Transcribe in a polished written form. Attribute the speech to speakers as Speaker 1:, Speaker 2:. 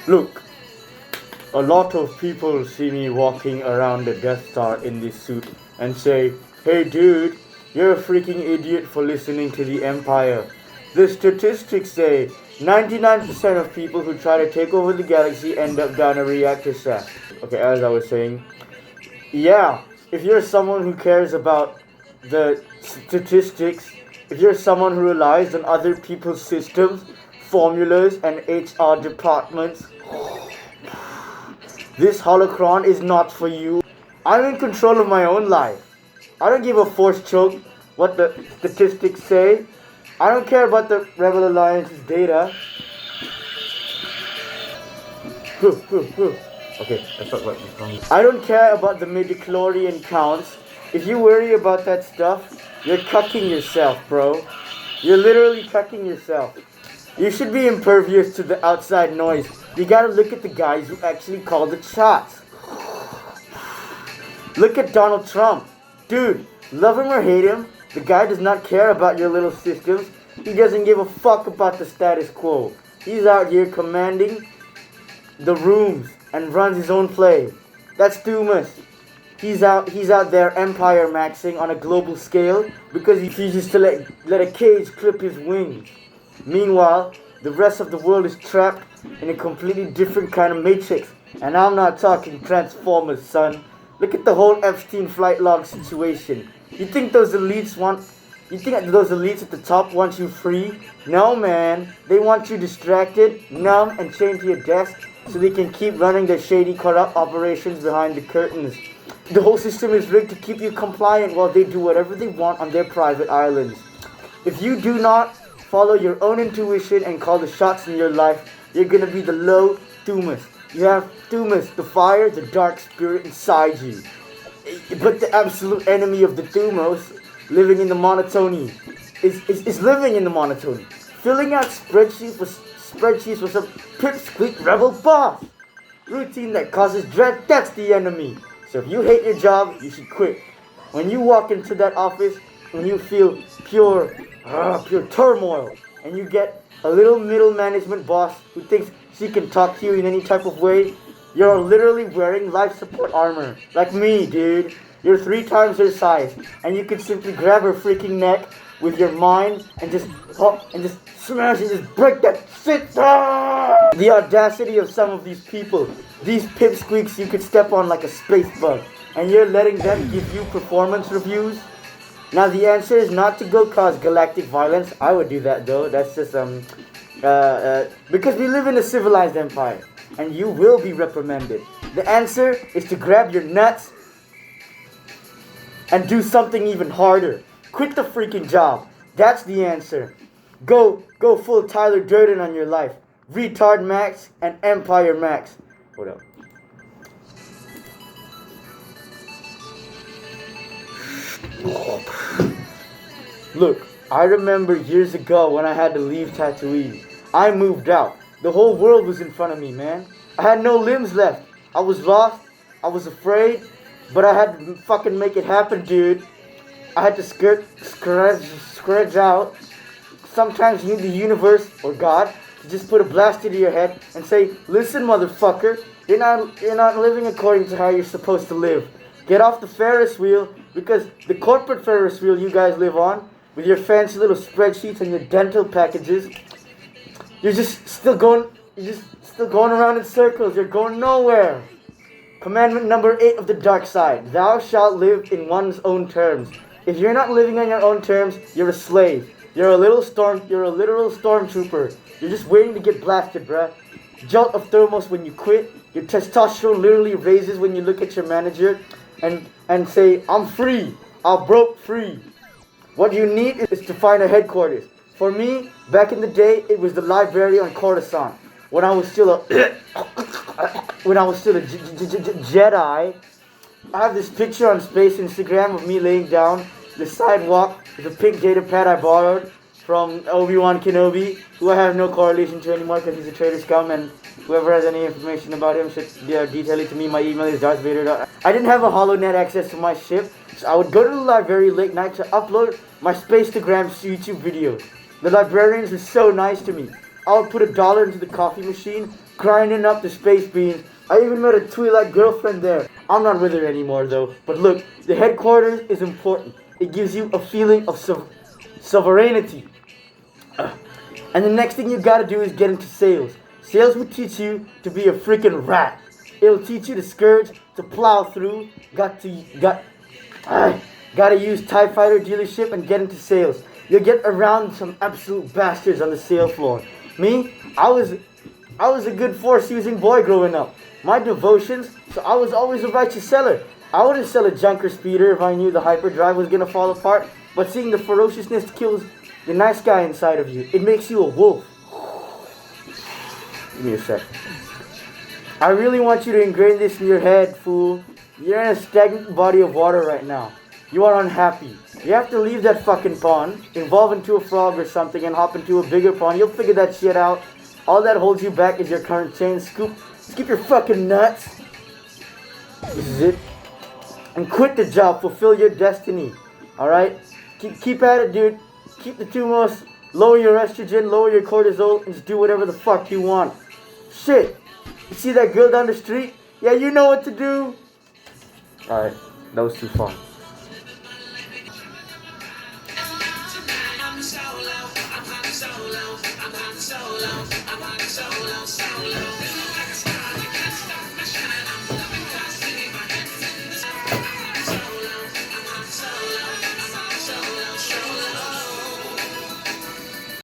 Speaker 1: Look, a lot of people see me walking around the Death Star in this suit and say, "Hey dude, you're a freaking idiot for listening to the Empire." The statistics say 99% of people who try to take over the galaxy end up down a reactor shaft. Okay, as I was saying, yeah, if you're someone who cares about the statistics, if you're someone who relies on other people's systems, formulas, and HR departments, this holocron is not for you. I'm in control of my own life. I don't give a force choke what the statistics say. I don't care about the Rebel Alliance's data. Okay, let's talk about this. I don't care about the midichlorian counts. If you worry about that stuff, you're cucking yourself, bro. You're literally cucking yourself. You should be impervious to the outside noise. You gotta look at the guys who actually call the shots. Look at Donald Trump. Dude, love him or hate him, the guy does not care about your little systems. He doesn't give a fuck about the status quo. He's out here commanding the rooms and runs his own play. That's thumos. He's out there EMPIREMAXXing on a global scale because he refuses to let a cage clip his wings. Meanwhile, the rest of the world is trapped in a completely different kind of matrix. And I'm not talking Transformers, son. Look at the whole Epstein flight log situation. You think those elites at the top want you free? No, man. They want you distracted, numb, and chained to your desk so they can keep running their shady, corrupt operations behind the curtains. The whole system is rigged to keep you compliant while they do whatever they want on their private islands. If you do not follow your own intuition and call the shots in your life, you're gonna be the low thumos. You have thumos, the fire, the dark spirit inside you. But the absolute enemy of the thumos, living in the monotony, is living in the monotony. Filling out spreadsheets with some pipsqueak rebel boss. Routine that causes dread, that's the enemy. So if you hate your job, you should quit. When you walk into that office, when you feel pure turmoil, and you get a little middle management boss who thinks she can talk to you in any type of way, you're literally wearing life support armor. Like me, dude. You're 3 times her size, and you can simply grab her freaking neck with your mind and just smash and just break that shit down. The audacity of some of these people, these pipsqueaks you could step on like a space bug, and you're letting them give you performance reviews. Now the answer is not to go cause galactic violence. I would do that though. That's just because we live in a civilized empire, and you will be reprimanded. The answer is to grab your nuts and do something even harder. Quit the freaking job. That's the answer. Go full Tyler Durden on your life. Retardmaxx and EMPIREMAXX. Hold up. Look, I remember years ago when I had to leave Tatooine. I moved out. The whole world was in front of me, man. I had no limbs left. I was lost. I was afraid. But I had to fucking make it happen, dude. I had to scratch out. Sometimes you need the universe or God to just put a blast into your head and say, "Listen, motherfucker, you're not living according to how you're supposed to live. Get off the Ferris wheel, because the corporate Ferris wheel you guys live on, with your fancy little spreadsheets and your dental packages, you're just still going around in circles. You're going nowhere." Commandment number 8 of the dark side. Thou shalt live in one's own terms. If you're not living on your own terms, you're a slave. You're a literal stormtrooper. You're just waiting to get blasted, bruh. Jolt of thumos when you quit. Your testosterone literally raises when you look at your manager and say, "I'm free. I broke free." What you need is to find a headquarters. For me, back in the day, it was the library on Coruscant. When I was still a Jedi. I have this picture on Space Instagram of me laying down the sidewalk with a pink data pad I borrowed from Obi-Wan Kenobi, who I have no correlation to anymore because he's a traitor scum, and whoever has any information about him should detail it to me. My email is Darth Vader. I didn't have a HoloNet access to my ship, so I would go to the library late night to upload my Spacetagrams YouTube videos. The librarians were so nice to me. I would put $1 into the coffee machine, grinding up the space beans. I even met a Twilight girlfriend there. I'm not with her anymore though. But look, the headquarters is important. It gives you a feeling of sovereignty. And the next thing you gotta do is get into sales. Sales will teach you to be a freaking rat. It'll teach you to scourge, to plow through. Gotta use TIE Fighter dealership and get into sales. You'll get around some absolute bastards on the sale floor. Me, I was a good force-using boy growing up. My devotions, so I was always a righteous seller. I wouldn't sell a junker speeder if I knew the hyperdrive was gonna fall apart, but seeing the ferociousness kills the nice guy inside of you. It makes you a wolf. Give me a sec. I really want you to ingrain this in your head, fool. You're in a stagnant body of water right now. You are unhappy. You have to leave that fucking pond, evolve into a frog or something, and hop into a bigger pond. You'll figure that shit out. All that holds you back is your current chain. Scoop your fucking nuts. This is it. And quit the job. Fulfill your destiny. Alright? Keep at it, dude. Keep the thumos. Lower your estrogen. Lower your cortisol. And just do whatever the fuck you want. Shit. You see that girl down the street? Yeah, you know what to do. Alright. That was too far.
Speaker 2: I'm hot solo.